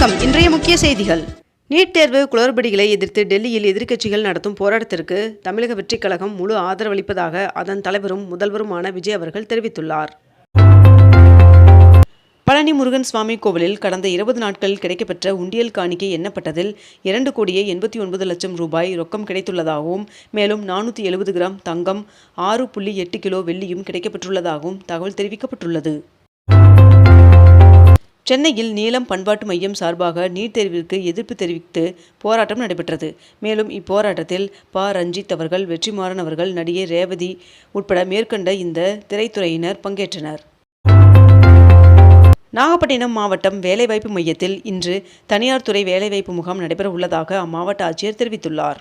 வணக்கம். இன்றைய முக்கிய செய்திகள். நீட் தேர்வு குளறுபடிகளை எதிர்த்து டெல்லியில் எதிர்க்கட்சிகள் நடத்தும் போராட்டத்திற்கு தமிழக வெற்றிக் கழகம் முழு ஆதரவளிப்பதாக அதன் தலைவரும் முதல்வருமான விஜய் அவர்கள் தெரிவித்துள்ளார். பழனி முருகன் சுவாமி கோவிலில் கடந்த 20 நாட்களில் கிடைக்கப்பெற்ற உண்டியல் காணிக்கை எண்ணப்பட்டதில் 2,89,00,000 ரூபாய் ரொக்கம் கிடைத்துள்ளதாகவும், மேலும் 470 கிராம் தங்கம், 6.8 கிலோ வெள்ளியும் கிடைக்கப்பெற்றுள்ளதாகவும் தகவல் தெரிவிக்கப்பட்டுள்ளது. சென்னையில் நீலம் பண்பாட்டு மையம் சார்பாக நீட் தேர்விற்கு எதிர்ப்பு தெரிவித்து போராட்டம் நடைபெற்றது. மேலும் இப்போராட்டத்தில் ரஞ்சித் அவர்கள், வெற்றிமாறன் அவர்கள், நடிகை ரேவதி உட்பட மேற்கண்ட இந்த திரைத்துறையினர் பங்கேற்றனர். நாகப்பட்டினம் மாவட்டம் வேலைவாய்ப்பு மையத்தில் இன்று தனியார் துறை வேலைவாய்ப்பு முகாம் நடைபெற உள்ளதாக அம்மாவட்ட ஆட்சியர் தெரிவித்துள்ளார்.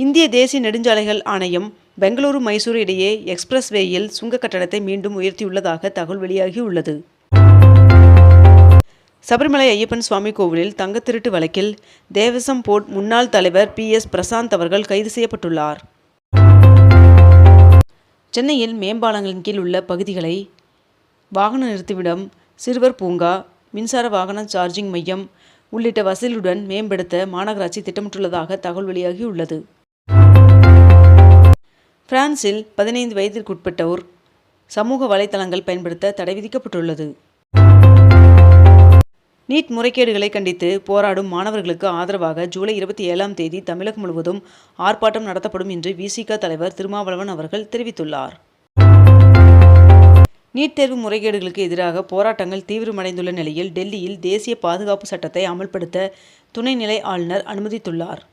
இந்திய தேசிய நெடுஞ்சாலைகள் ஆணையம் பெங்களூரு மைசூரு இடையே எக்ஸ்பிரஸ் வேயில் சுங்க கட்டணத்தை மீண்டும் உயர்த்தியுள்ளதாக தகவல் வெளியாகியுள்ளது. சபரிமலை ஐயப்பன் சுவாமி கோவிலில் தங்கத் திருட்டு வழக்கில் தேவசம் போர்டு முன்னாள் தலைவர் PS பிரசாந்த் அவர்கள் கைது செய்யப்பட்டுள்ளார். சென்னையில் மேம்பாலங்களின் கீழ் உள்ள பகுதிகளை வாகன நிறுத்துமிடம், சிறுவர் பூங்கா, மின்சார வாகன சார்ஜிங் மையம் உள்ளிட்ட வசதிகளுடன் மேம்படுத்த மாநகராட்சி திட்டமிட்டுள்ளதாக தகவல் வெளியாகியுள்ளது. பிரான்சில் 15 வயதிற்குட்பட்டோர் சமூக வலைதளங்கள் பயன்படுத்த தடை விதிக்கப்பட்டுள்ளது. நீட் முறைகேடுகளை கண்டித்து போராடும் மாணவர்களுக்கு ஆதரவாக ஜூலை 27ஆம் தேதி தமிழகம் முழுவதும் ஆர்ப்பாட்டம் நடத்தப்படும் என்று VCK தலைவர் திருமாவளவன் அவர்கள் தெரிவித்துள்ளார். நீட் தேர்வு முறைகேடுகளுக்கு எதிராக போராட்டங்கள் தீவிரமடைந்துள்ள நிலையில் டெல்லியில் தேசிய பாதுகாப்பு சட்டத்தை அமல்படுத்த துணைநிலை ஆளுநர் அனுமதித்துள்ளார்.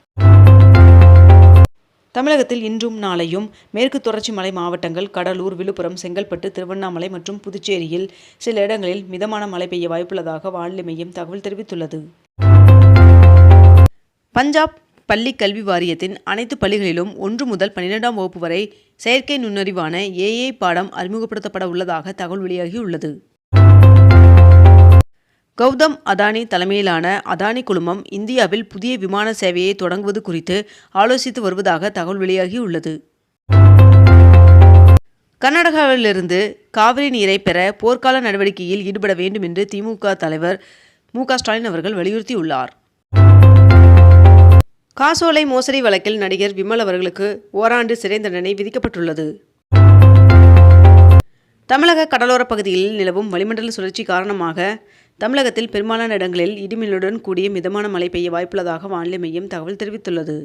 தமிழகத்தில் இன்றும் நாளையும் மேற்கு தொடர்ச்சி மலை மாவட்டங்கள் கடலூர், விழுப்புரம், செங்கல்பட்டு, திருவண்ணாமலை மற்றும் புதுச்சேரியில் சில இடங்களில் மிதமான மழை பெய்ய வாய்ப்புள்ளதாக வானிலை மையம் தகவல் தெரிவித்துள்ளது. பஞ்சாப் பள்ளி கல்வி வாரியத்தின் அனைத்து பள்ளிகளிலும் 1 முதல் 12ஆம் வகுப்பு வரை செயற்கை நுண்ணறிவான AI பாடம் அறிமுகப்படுத்தப்பட உள்ளதாக தகவல் வெளியாகியுள்ளது. கௌதம் அதானி தலைமையிலான அதானி குழுமம் இந்தியாவில் புதிய விமான சேவையை தொடங்குவது குறித்து ஆலோசித்து வருவதாக தகவல் வெளியாகியுள்ளது. கர்நாடகாவிலிருந்து காவிரி நீரை பெற போர்க்கால நடவடிக்கையில் ஈடுபட வேண்டும் என்று திமுக தலைவர் MK ஸ்டாலின் அவர்கள் வலியுறுத்தியுள்ளார். காசோலை மோசடி வழக்கில் நடிகர் விமல் அவர்களுக்கு ஓராண்டு சிறை தண்டனை விதிக்கப்பட்டுள்ளது. தமிழக கடலோரப் பகுதியில் நிலவும் வளிமண்டல சுழற்சி காரணமாக தமிழகத்தில் பெரும்பாலான இடங்களில் இடிமின்னலுடன் கூடிய மிதமான மழை பெய்ய வாய்ப்புள்ளதாக வானிலை மையம் தகவல் தெரிவித்துள்ளது.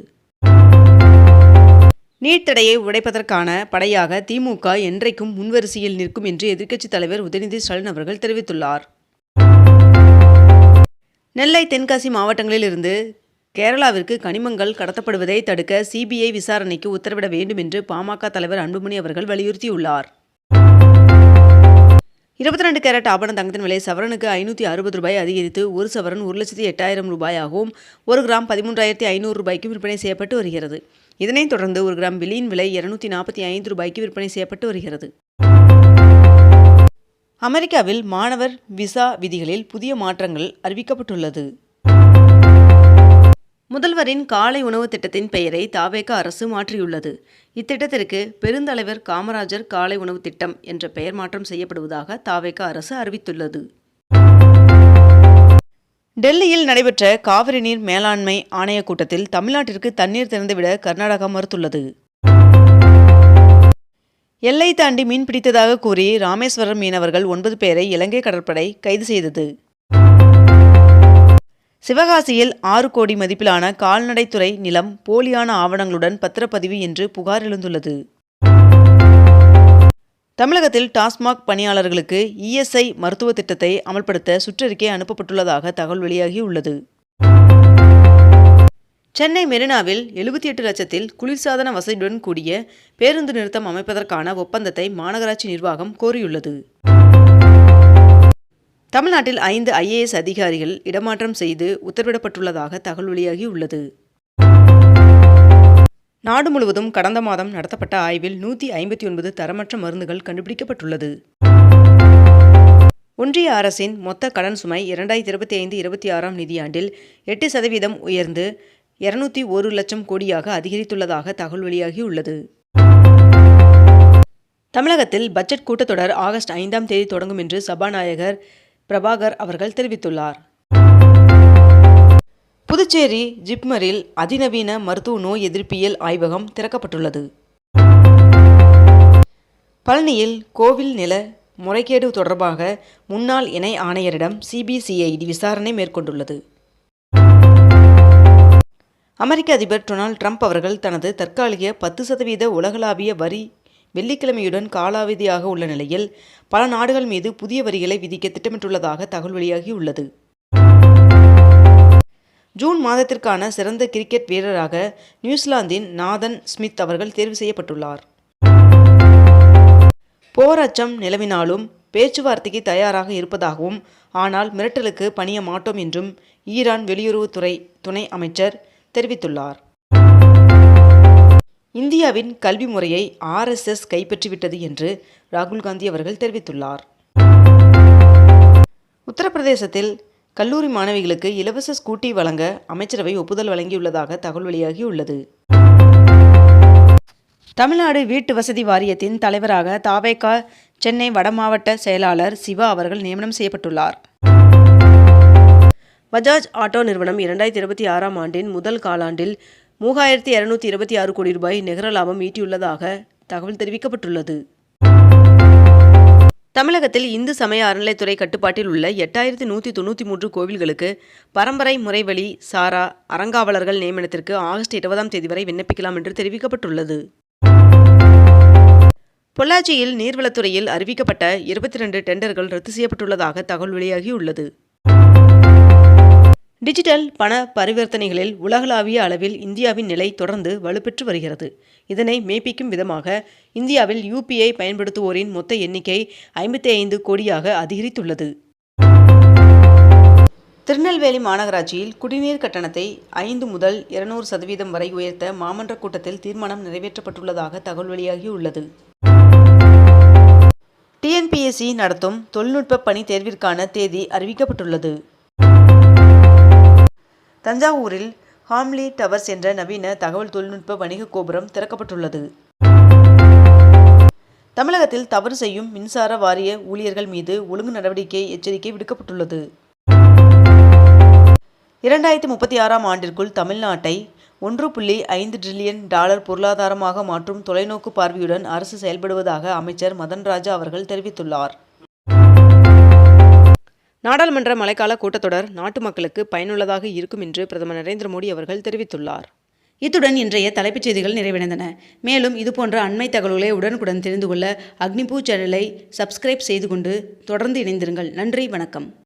நீட் தடையை உடைப்பதற்கான படையாக திமுக என்றைக்கும் முன்வரிசையில் நிற்கும் என்று எதிர்க்கட்சித் தலைவர் உதயநிதி ஸ்டாலின் அவர்கள் தெரிவித்துள்ளார். நெல்லை, தென்காசி மாவட்டங்களில் இருந்து கேரளாவிற்கு கனிமங்கள் கடத்தப்படுவதை தடுக்க CBI விசாரணைக்கு உத்தரவிட வேண்டும் என்று பாமக தலைவர் அன்புமணி அவர்கள் வலியுறுத்தியுள்ளார். 22 கேரட் ஆபண தங்கத்தின் விலை சவரனுக்கு 560 ரூபாய் அதிகரித்து 1 சவரன் 1,08,000 ரூபாயாகவும் 1 கிராம் 13,500 ரூபாய்க்கும் விற்பனை செய்யப்பட்டு வருகிறது. இதனைத் தொடர்ந்து 1 கிராம் வெள்ளியின் விலை 245 ரூபாய்க்கு விற்பனை செய்யப்பட்டு வருகிறது. அமெரிக்காவில் மாணவர் விசா விதிகளில் புதிய மாற்றங்கள் அறிவிக்கப்பட்டுள்ளது. முதல்வரின் காலை உணவு திட்டத்தின் பெயரை தவேக அரசு மாற்றியுள்ளது. இத்திட்டத்திற்கு பெருந்தலைவர் காமராஜர் காலை உணவு திட்டம் என்ற பெயர் மாற்றம் செய்யப்படுவதாக தவேக அரசு அறிவித்துள்ளது. டெல்லியில் நடைபெற்ற காவிரி நீர் மேலாண்மை ஆணைய கூட்டத்தில் தமிழ்நாட்டிற்கு தண்ணீர் திறந்துவிட கர்நாடகா மறுத்துள்ளது. எல்லை தாண்டி மீன் பிடித்ததாக கூறி ராமேஸ்வரம் மீனவர்கள் 9 பேரை இலங்கை கடற்படை கைது செய்தது. சிவகாசியில் 6 கோடி மதிப்பிலான கால்நடைத்துறை நிலம் போலியான ஆவணங்களுடன் பத்திரப்பதிவு என்று புகார் எழுந்துள்ளது. தமிழகத்தில் டாஸ்மாக் பணியாளர்களுக்கு ESI மருத்துவ திட்டத்தை அமல்படுத்த சுற்றறிக்கை அனுப்பப்பட்டுள்ளதாக தகவல் வெளியாகியுள்ளது. சென்னை மெரினாவில் 78 லட்சத்தில் குளிர்சாதன வசதியுடன் கூடிய பேருந்து நிறுத்தம் அமைப்பதற்கான ஒப்பந்தத்தை மாநகராட்சி நிர்வாகம் கோரியுள்ளது. தமிழ்நாட்டில் 5 IAS அதிகாரிகள் இடமாற்றம் செய்து உத்தரவிடப்பட்டுள்ளதாக தகவல் வெளியாகியுள்ளது. நாடு முழுவதும் கடந்த மாதம் நடத்தப்பட்ட ஆய்வில் 159 தரமற்ற மருந்துகள் கண்டுபிடிக்கப்பட்டுள்ளது. ஒன்றிய அரசின் மொத்த கடன் சுமை 2025-26ஆம் நிதியாண்டில் 8% உயர்ந்து 201 லட்சம் கோடியாக அதிகரித்துள்ளதாக தகவல் வெளியாகியுள்ளது. தமிழகத்தில் பட்ஜெட் கூட்டத்தொடர் ஆகஸ்ட் 5ஆம் தேதி தொடங்கும் என்று சபாநாயகர் பிரபாகர் அவர்கள் தெரிவித்துள்ளார். புதுச்சேரி ஜிப்மரில் அதிநவீன மருத்துவ நோய் எதிர்ப்பியல் ஆய்வகம் திறக்கப்பட்டுள்ளது. பழனியில் கோவில் நில முறைகேடு தொடர்பாக முன்னாள் இணை ஆணையரிடம் சிபிசிஐடி விசாரணை மேற்கொண்டுள்ளது. அமெரிக்க அதிபர் டொனால்ட் ட்ரம்ப் அவர்கள் தனது தற்காலிக 10% உலகளாவிய வரி வெள்ளிக்கிழமையுடன் காலாவதியாக உள்ள நிலையில் பல நாடுகள் மீது புதிய வரிகளை விதிக்க திட்டமிட்டுள்ளதாக தகவல் வெளியாகியுள்ளது. ஜூன் மாதத்திற்கான சிறந்த கிரிக்கெட் வீரராக நியூசிலாந்தின் நாதன் ஸ்மித் அவர்கள் தேர்வு செய்யப்பட்டுள்ளார். போர் அச்சம் நிலவினாலும் பேச்சுவார்த்தைக்கு தயாராக இருப்பதாகவும் ஆனால் மிரட்டலுக்கு பணிய மாட்டோம் என்றும் ஈரான் வெளியுறவுத்துறை துணை அமைச்சர் தெரிவித்துள்ளார். இந்தியாவின் கல்வி முறையை RSS கைப்பற்றிவிட்டது என்று ராகுல் காந்தி அவர்கள் தெரிவித்துள்ளார். உத்தரப்பிரதேசத்தில் கல்லூரி மாணவிகளுக்கு இலவச ஸ்கூட்டி வழங்க அமைச்சரவை ஒப்புதல் வழங்கியுள்ளதாக தகவல் வெளியாகியுள்ளது. தமிழ்நாடு வீட்டு வசதி வாரியத்தின் தலைவராக தவேக சென்னை வடமாவட்ட செயலாளர் சிவா அவர்கள் நியமனம் செய்யப்பட்டுள்ளார். பஜாஜ் ஆட்டோ நிறுவனம் 2026ஆம் ஆண்டின் முதல் காலாண்டில் 3226 கோடி ரூபாய் நிகர லாபம் ஈட்டியுள்ளதாக தகவல் தெரிவிக்கப்பட்டுள்ளது. தமிழகத்தில் இந்து சமய அறநிலைத்துறை கட்டுப்பாட்டில் உள்ள 8193 கோவில்களுக்கு பரம்பரை முறைவழி சாரா அறங்காவலர்கள் நியமனத்திற்கு ஆகஸ்ட் 20ஆம் தேதி வரை விண்ணப்பிக்கலாம் என்று தெரிவிக்கப்பட்டுள்ளது. பொள்ளாச்சியில் நீர்வளத்துறையில் அறிவிக்கப்பட்ட 22 டெண்டர்கள் ரத்து செய்யப்பட்டுள்ளதாக தகவல் வெளியாகியுள்ளது. டிஜிட்டல் பண பரிவர்த்தனைகளில் உலகளாவிய அளவில் இந்தியாவின் நிலை தொடர்ந்து வலுப்பெற்று வருகிறது. இதனை மெய்ப்பிக்கும் விதமாக இந்தியாவில் UPI பயன்படுத்துவோரின் மொத்த எண்ணிக்கை 55 கோடியாக அதிகரித்துள்ளது. திருநெல்வேலி மாநகராட்சியில் குடிநீர் கட்டணத்தை 5 முதல் 200% வரை உயர்த்த மாமன்ற கூட்டத்தில் தீர்மானம் நிறைவேற்றப்பட்டுள்ளதாக தகவல் வெளியாகியுள்ளது. TNPSC நடத்தும் தொழில்நுட்ப பணி தேர்விற்கான தேதி அறிவிக்கப்பட்டுள்ளது. தஞ்சாவூரில் ஹாம்லி டவர்ஸ் என்ற நவீன தகவல் தொழில்நுட்ப வணிக கோபுரம் திறக்கப்பட்டுள்ளது. தமிழகத்தில் தவறு செய்யும் மின்சார வாரிய ஊழியர்கள் மீது ஒழுங்கு நடவடிக்கை எச்சரிக்கை விடுக்கப்பட்டுள்ளது. 2036ஆம் ஆண்டிற்குள் தமிழ்நாட்டை $1.5 டிரில்லியன் பொருளாதாரமாக மாற்றும் தொலைநோக்கு பார்வையுடன் அரசு செயல்படுவதாக அமைச்சர் மதன் ராஜா அவர்கள் தெரிவித்துள்ளார். நாடாளுமன்ற மழைக்கால கூட்டத்தொடர் நாட்டு மக்களுக்கு பயனுள்ளதாக இருக்கும் என்று பிரதமர் நரேந்திர மோடி அவர்கள் தெரிவித்துள்ளார். இத்துடன் இன்றைய தலைப்புச் செய்திகள் நிறைவடைந்தன. மேலும் இதுபோன்ற அண்மை தகவல்களை உடனுக்குடன் தெரிந்து கொள்ள அக்னிபூ சேனலை சப்ஸ்கிரைப் செய்து கொண்டு தொடர்ந்து இணைந்திருங்கள். நன்றி, வணக்கம்.